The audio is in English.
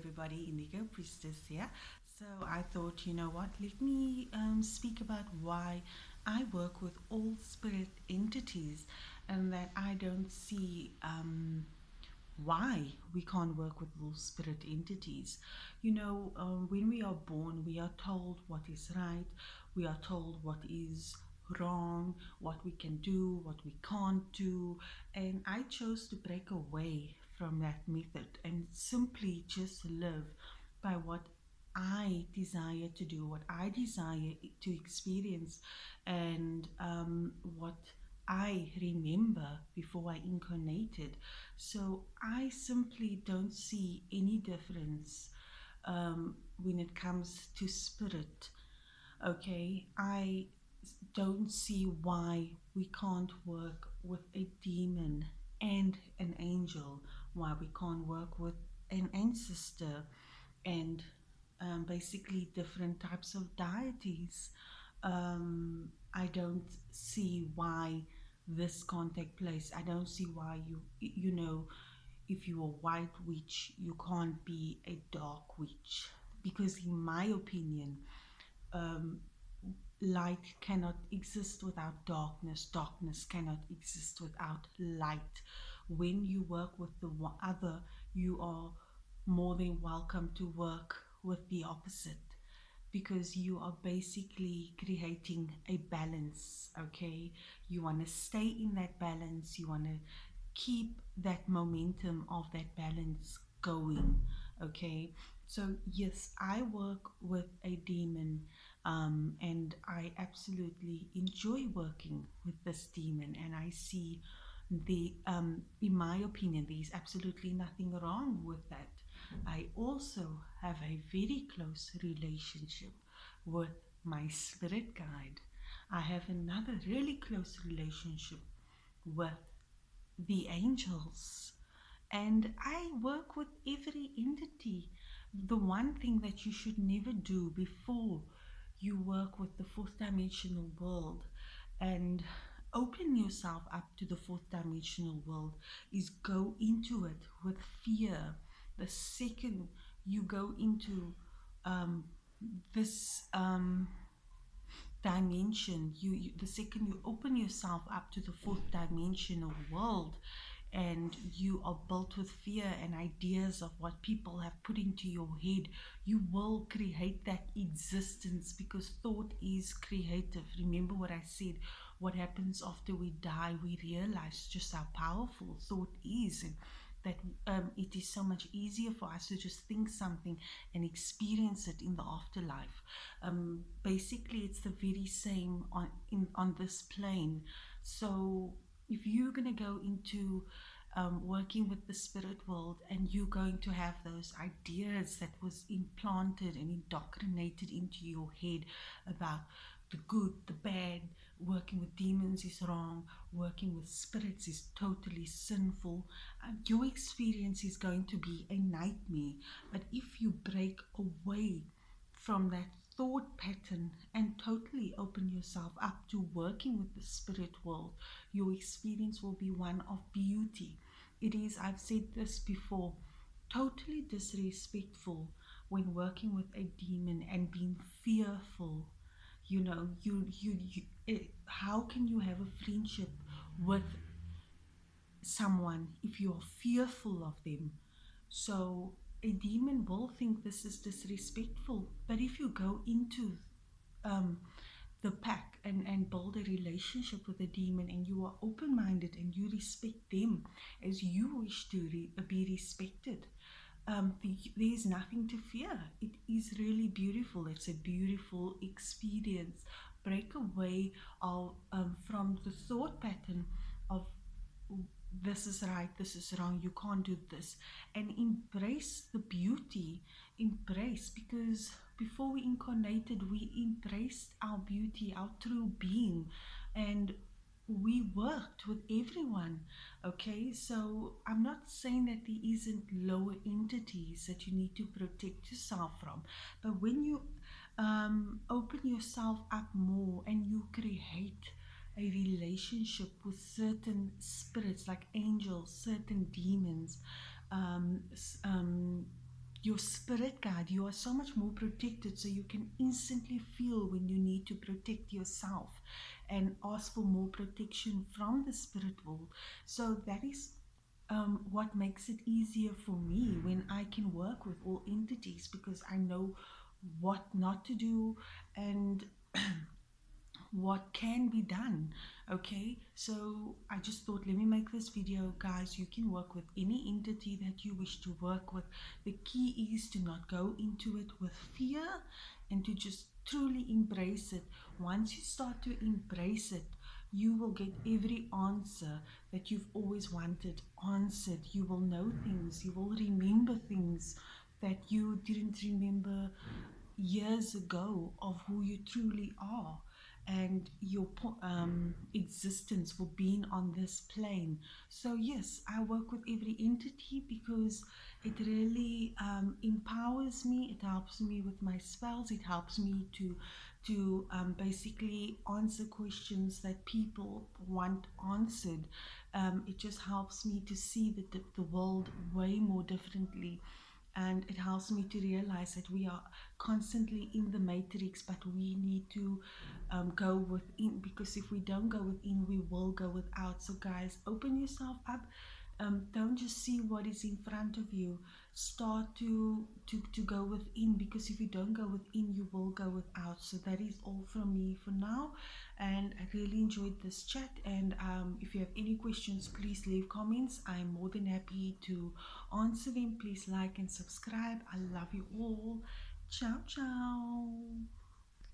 everybody, Indigo Priestess here. So I thought, you know what, let me speak about why I work with all spirit entities and that I don't see why we can't work with all spirit entities. When we are born, we are told what is right, we are told what is wrong, what we can do, what we can't do, and I chose to break away from that method and simply just live by what I desire to do, what I desire to experience, and what I remember before I incarnated. So I simply don't see any difference when it comes to spirit. Okay, I don't see why we can't work with a demon and an angel, why we can't work with an ancestor and basically different types of deities. I don't see why this can't take place. I don't see why if you're a white witch, you can't be a dark witch. Because in my opinion, um, light cannot exist without darkness. Darkness cannot exist without light. When you work with the other, you are more than welcome to work with the opposite because you are basically creating a balance. Okay, you want to stay in that balance, you want to keep that momentum of that balance going. Okay, so yes, I work with a demon, and I absolutely enjoy working with this demon, and I see in my opinion, there's absolutely nothing wrong with that. I also have a very close relationship with my spirit guide. I have another really close relationship with the angels, and I work with every entity. The one thing that you should never do before you work with the fourth dimensional world and open yourself up to the fourth dimensional world is go into it with fear. The second you go into um, this dimension, the second you open yourself up to the fourth dimensional world, and you are built with fear and ideas of what people have put into your head, you will create that existence because thought is creative. Remember what I said, what happens after we die, we realize just how powerful thought is, and that it is so much easier for us to just think something and experience it in the afterlife. Basically, it's the very same on this plane. So if you're going to go into working with the spirit world and you're going to have those ideas that was implanted and indoctrinated into your head about the good, the bad, working with demons is wrong, working with spirits is totally sinful, your experience is going to be a nightmare. But if you break away from that thought pattern and totally open yourself up to working with the spirit world, your experience will be one of beauty. It is, I've said this before, totally disrespectful when working with a demon and being fearful. How can you have a friendship with someone if you are fearful of them? So a demon will think this is disrespectful, but if you go into the pack and build a relationship with a demon and you are open-minded and you respect them as you wish to be respected, there's nothing to fear. It is really beautiful. It's a beautiful experience. Break away from the thought pattern of this is right, this is wrong, you can't do this, and embrace the beauty. Embrace, because before we incarnated, we embraced our beauty, our true being, and we worked with everyone. Okay, so I'm not saying that there isn't lower entities that you need to protect yourself from, but when you open yourself up more and you create a relationship with certain spirits like angels, certain demons, your spirit guide. You are so much more protected, so you can instantly feel when you need to protect yourself and ask for more protection from the spirit world. So that is what makes it easier for me when I can work with all entities, because I know what not to do and what can be done. Okay, so I just thought, let me make this video. Guys, you can work with any entity that you wish to work with. The key is to not go into it with fear and to just truly embrace it. Once you start to embrace it, you will get every answer that you've always wanted answered. You will know things, you will remember things that you didn't remember years ago, of who you truly are and your existence for being on this plane. So yes, I work with every entity because it really empowers me. It helps me with my spells. It helps me to basically answer questions that people want answered. It just helps me to see the world way more differently, and it helps me to realize that we are constantly in the matrix, but we need to go within, because if we don't go within, we will go without. So guys, open yourself up. Don't just see what is in front of you. Start to go within, because if you don't go within, you will go without. So that is all from me for now, and I really enjoyed this chat. And if you have any questions, please leave comments. I'm more than happy to answer them. Please like and subscribe. I love you all. Ciao ciao.